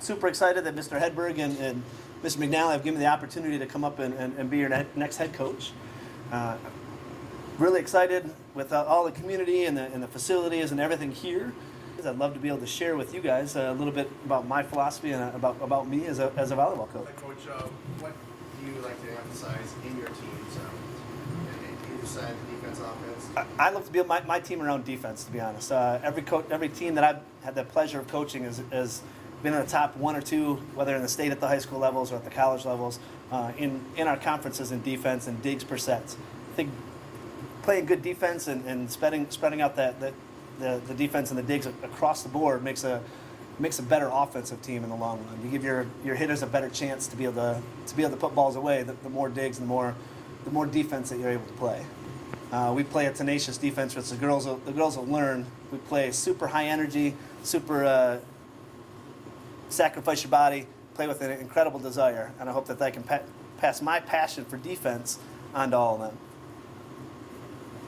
super excited that Mr. Hedberg and Mr. McNally have given me the opportunity to come up and be your next head coach. Really excited with all the community and the facilities and everything here. I'd love to be able to share with you guys a little bit about my philosophy and about me as a volleyball coach. Coach, what do you like to emphasize in your teams? Either side, defense, offense? I love to build my team around defense, to be honest. Every team that I've had the pleasure of coaching has been in the top 1 or 2, whether in the state at the high school levels or at the college levels, in our conferences in defense and digs per sets. I think playing good defense and spreading out the defense and the digs across the board makes a better offensive team in the long run. You give your hitters a better chance to be able to put balls away. The more digs and the more defense that you're able to play. We play a tenacious defense, which the girls will learn. We play super high energy, super sacrifice your body, play with an incredible desire, and I hope that I can pass my passion for defense onto all of them.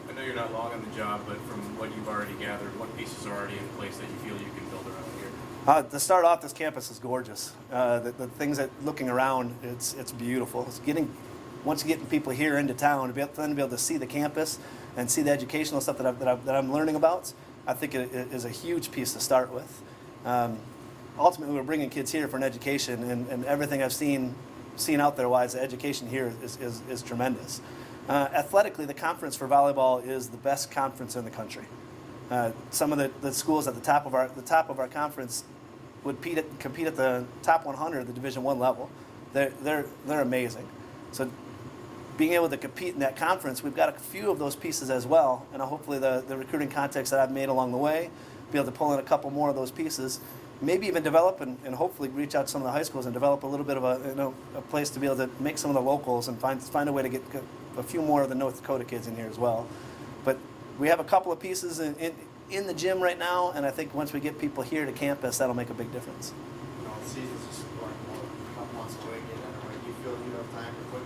I know you're not long on the job, but from what you've already gathered, what pieces are already in place that you feel you can build around here? To start off, this campus is gorgeous. The things that looking around, it's beautiful. It's once you're getting people here into town, to be able to see the campus and see the educational stuff that I'm learning about, I think it is a huge piece to start with. Ultimately, we're bringing kids here for an education, and everything I've seen out there wise, the education here is tremendous. Athletically, the conference for volleyball is the best conference in the country. Some of the schools at the top of our conference would compete at the top 100 at the Division I level. They're amazing. So being able to compete in that conference, we've got a few of those pieces as well, and hopefully the recruiting contacts that I've made along the way, be able to pull in a couple more of those pieces, maybe even develop and hopefully reach out to some of the high schools and develop a little bit of a place to be able to make some of the locals and find a way to get a few more of the North Dakota kids in here as well. But we have a couple of pieces in the gym right now, and I think once we get people here to campus, that'll make a big difference. The season's just going a couple months away again. Do you feel you have time to put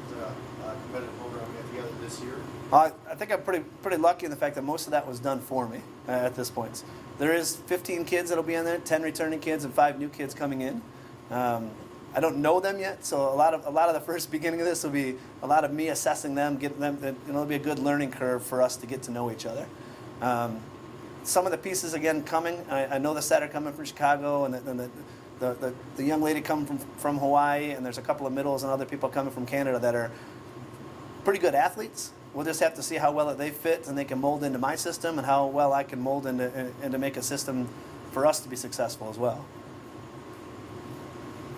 a competitive program together this year? I think I'm pretty lucky in the fact that most of that was done for me at this point. There is 15 kids that'll be in there, 10 returning kids and 5 new kids coming in. I don't know them yet, so a lot of the first beginning of this will be a lot of me assessing them, getting them. It'll be a good learning curve for us to get to know each other. Some of the pieces again coming. I know the setter coming from Chicago, and the young lady coming from Hawaii, and there's a couple of middles and other people coming from Canada that are pretty good athletes. We'll just have to see how well they fit and they can mold into my system, and how well I can mold into and to make a system for us to be successful as well.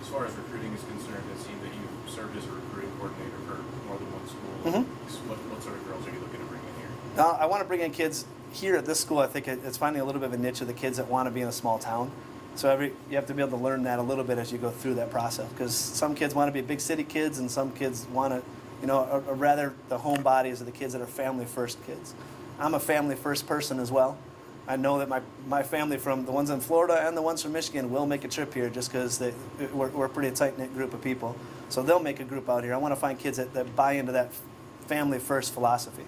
As far as recruiting is concerned, it seems that you've served as a recruiting coordinator for more than one school. Mm-hmm. What sort of girls are you looking to bring in here? I want to bring in kids here at this school. I think it's finding a little bit of a niche of the kids that want to be in a small town. So you have to be able to learn that a little bit as you go through that process, because some kids want to be big city kids, and some kids want to, or rather the home bodies of the kids that are family first kids. I'm a family first person as well. I know that my family, from the ones in Florida and the ones from Michigan, will make a trip here just because we're a pretty tight-knit group of people. So they'll make a group out here. I want to find kids that buy into that family first philosophy.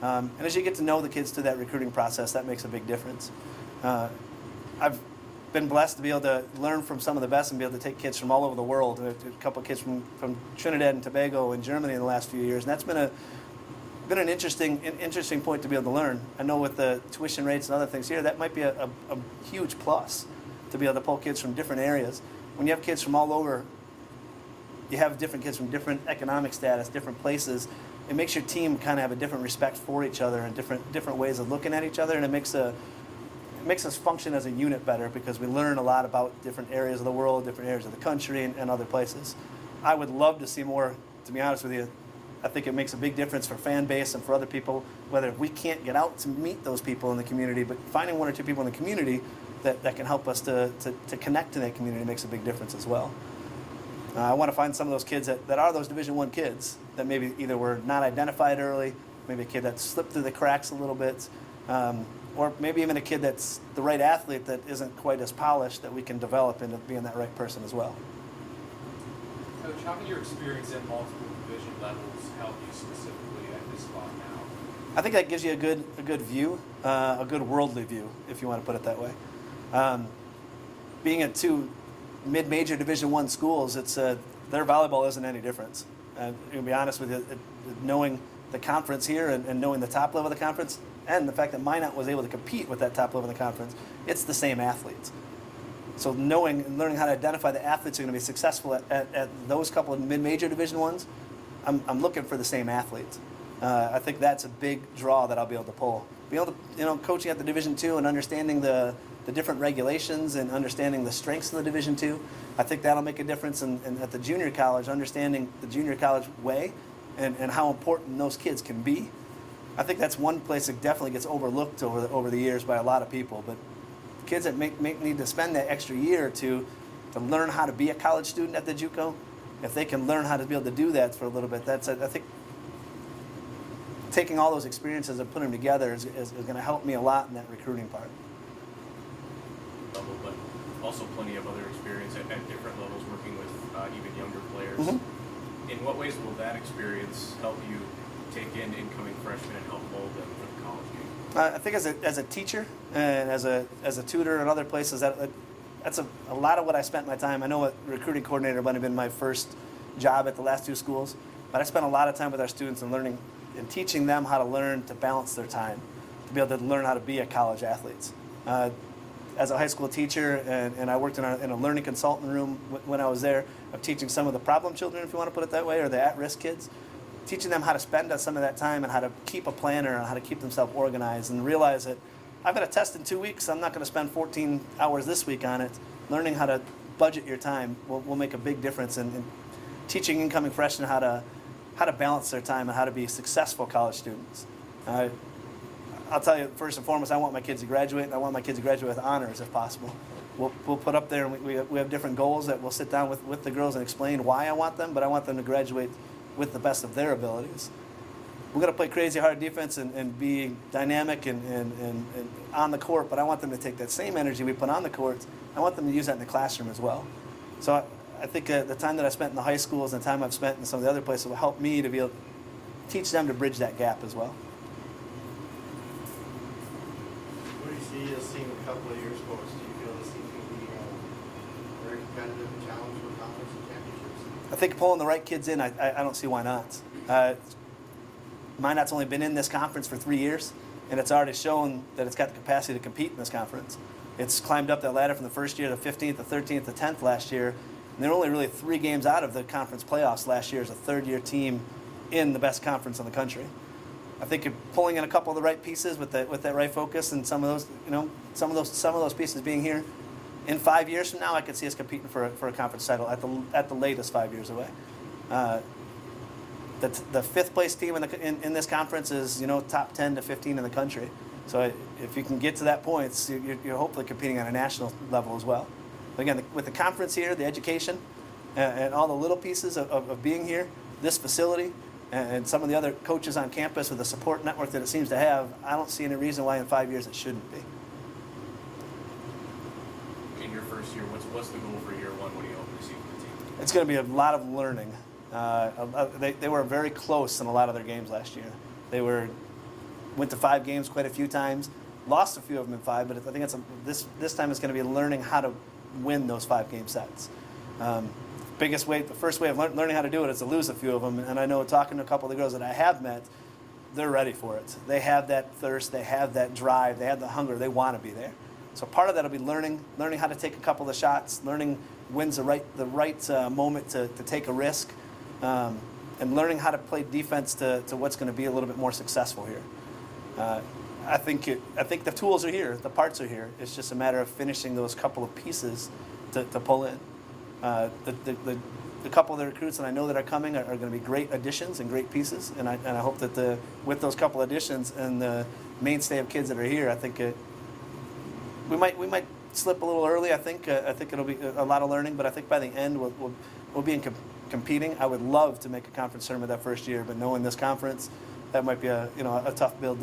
And as you get to know the kids through that recruiting process, that makes a big difference. I've been blessed to be able to learn from some of the best and be able to take kids from all over the world. A couple of kids from Trinidad and Tobago and Germany in the last few years, and that's been an interesting point to be able to learn. I know with the tuition rates and other things here, that might be a huge plus to be able to pull kids from different areas. When you have kids from all over, you have different kids from different economic status, different places. It makes your team kind of have a different respect for each other and different ways of looking at each other, and it makes us function as a unit better, because we learn a lot about different areas of the world, different areas of the country, and other places. I would love to see more, to be honest with you. I think it makes a big difference for fan base and for other people, whether we can't get out to meet those people in the community, but finding 1 or 2 people in the community that can help us to connect to that community makes a big difference as well. I want to find some of those kids that are those Division I kids that maybe either were not identified early, maybe a kid that slipped through the cracks a little bit, or maybe even a kid that's the right athlete that isn't quite as polished, that we can develop into being that right person as well. Coach, how can your experience at multiple division levels help you specifically at this spot now? I think that gives you a good view, a good worldly view, if you want to put it that way. Being at 2 mid-major Division I schools, it's their volleyball isn't any different. To be honest with you, knowing the conference here and knowing the top level of the conference, and the fact that Minot was able to compete with that top level of the conference, it's the same athletes. So knowing and learning how to identify the athletes who are going to be successful at those couple of mid-major Division I's, I'm looking for the same athletes. I think that's a big draw that I'll be able to pull. Be able to, coaching at the Division II and understanding the different regulations and understanding the strengths of the Division II, I think that'll make a difference. And at the junior college, understanding the junior college way and how important those kids can be. I think that's one place that definitely gets overlooked over the years by a lot of people. But kids that need to spend that extra year to learn how to be a college student at the JUCO, if they can learn how to be able to do that for a little bit, I think taking all those experiences and putting them together is going to help me a lot in that recruiting part. Level, but also plenty of other experience at different levels working with even younger players. Mm-hmm. In what ways will that experience help you take in incoming freshmen and help mold them for the college game? I think as a teacher and as a tutor and other places, that's a lot of what I spent my time. I know what recruiting coordinator might have been my first job at the last two schools, but I spent a lot of time with our students and learning and teaching them how to learn to balance their time, to be able to learn how to be a college athletes. As a high school teacher, and I worked in a learning consultant room when I was there, of teaching some of the problem children, if you want to put it that way, or the at-risk kids, teaching them how to spend some of that time and how to keep a planner and how to keep themselves organized and realize that I've got a test in 2 weeks, I'm not going to spend 14 hours this week on it. Learning how to budget your time will make a big difference in teaching incoming freshmen how to balance their time and how to be successful college students. I'll tell you, first and foremost, I want my kids to graduate, and I want my kids to graduate with honors if possible. We'll put up there, and we have different goals that we'll sit down with the girls and explain why I want them, but I want them to graduate with the best of their abilities. We're going to play crazy hard defense and be dynamic and on the court, but I want them to take that same energy we put on the court, I want them to use that in the classroom as well. So I think the time that I spent in the high schools and the time I've spent in some of the other places will help me to be able to teach them to bridge that gap as well. What do you see as seeing a couple of years post? Do you feel this team can be very competitive and challenged for conference and championships? I think pulling the right kids in, I don't see why not. Minot's only been in this conference for 3 years, and it's already shown that it's got the capacity to compete in this conference. It's climbed up that ladder from the first year, the 15th, the 13th, the 10th last year, and they're only really 3 games out of the conference playoffs last year as a third-year team in the best conference in the country. I think you're pulling in a couple of the right pieces with that right focus, and some of those pieces being here. In 5 years from now, I could see us competing for a conference title at the latest 5 years away. The fifth place team in this conference is top 10 to 15 in the country. So if you can get to that point, you're hopefully competing on a national level as well. But again, with the conference here, the education, and all the little pieces of being here, this facility, and some of the other coaches on campus with the support network that it seems to have, I don't see any reason why in 5 years it shouldn't be. In your first year, what's the goal for year one? What do you hope to see from the team? It's going to be a lot of learning. They were very close in a lot of their games last year. They went to 5 games quite a few times, lost a few of them in 5, but I think this time it's going to be learning how to win those 5-game sets. The first way of learning how to do it is to lose a few of them, and I know talking to a couple of the girls that I have met, they're ready for it. They have that thirst, they have that drive, they have the hunger, they want to be there. So part of that will be learning how to take a couple of shots, learning when's the right moment to take a risk, and learning how to play defense to what's going to be a little bit more successful here. I think the tools are here, the parts are here. It's just a matter of finishing those couple of pieces to pull in. The couple of the recruits that I know that are coming are going to be great additions and great pieces, and I hope that with those couple additions and the mainstay of kids that are here, I think we might slip a little early. I think it'll be a lot of learning, but I think by the end we'll be competing. I would love to make a conference tournament that first year, but knowing this conference, that might be a tough pill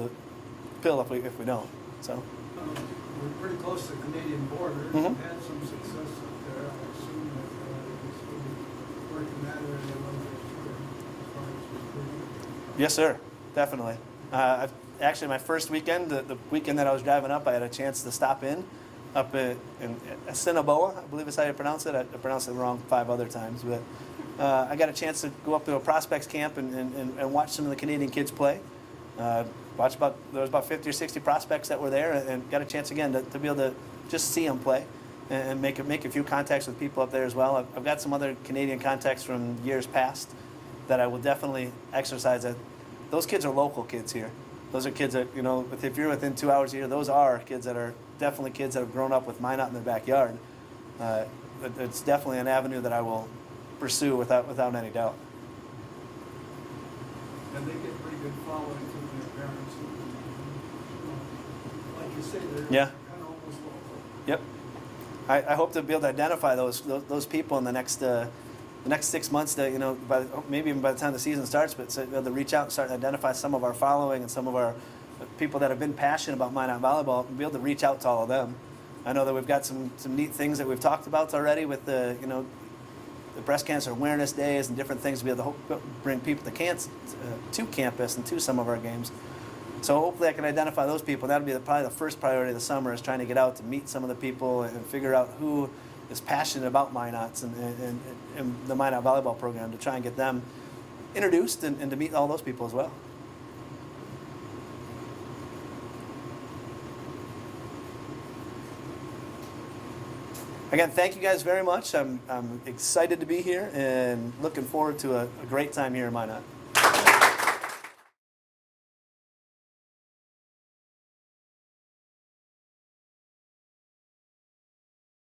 if we don't. So we're pretty close to the Canadian border. Mm-hmm. We've had some success up there. I assume that it's going to be working that area a little bit too, as far as recruiting. yes, sir, definitely. Actually, my first weekend, the weekend that I was driving up, I had a chance to stop in up in Assiniboia, I believe is how you pronounce it. I pronounced it wrong 5 other times, but I got a chance to go up to a prospects camp and watch some of the Canadian kids play. There was about 50 or 60 prospects that were there, and got a chance again to be able to just see them play and make a few contacts with people up there as well. I've got some other Canadian contacts from years past that I will definitely exercise. That those kids are local kids here. Those are kids that, you know, if you're within 2 hours here, those are kids that are definitely kids that have grown up with Minot in their backyard. It's definitely an avenue that I will pursue without any doubt. And they get pretty good following from their parents. Like you say, they're Yeah. kind of almost local. Yep. I hope to be able to identify those people in the next 6 months. That, you know, maybe even by the time the season starts, but to reach out and start to identify some of our following and some of our people that have been passionate about Minot volleyball, and be able to reach out to all of them. I know that we've got some neat things that we've talked about already with the breast cancer awareness days and different things to be able to bring people to campus and to some of our games. So hopefully I can identify those people. That'll be probably the first priority of the summer, is trying to get out to meet some of the people and figure out who is passionate about Minots and the Minot volleyball program, to try and get them introduced and to meet all those people as well. Again, thank you guys very much. I'm excited to be here and looking forward to a great time here in Minot.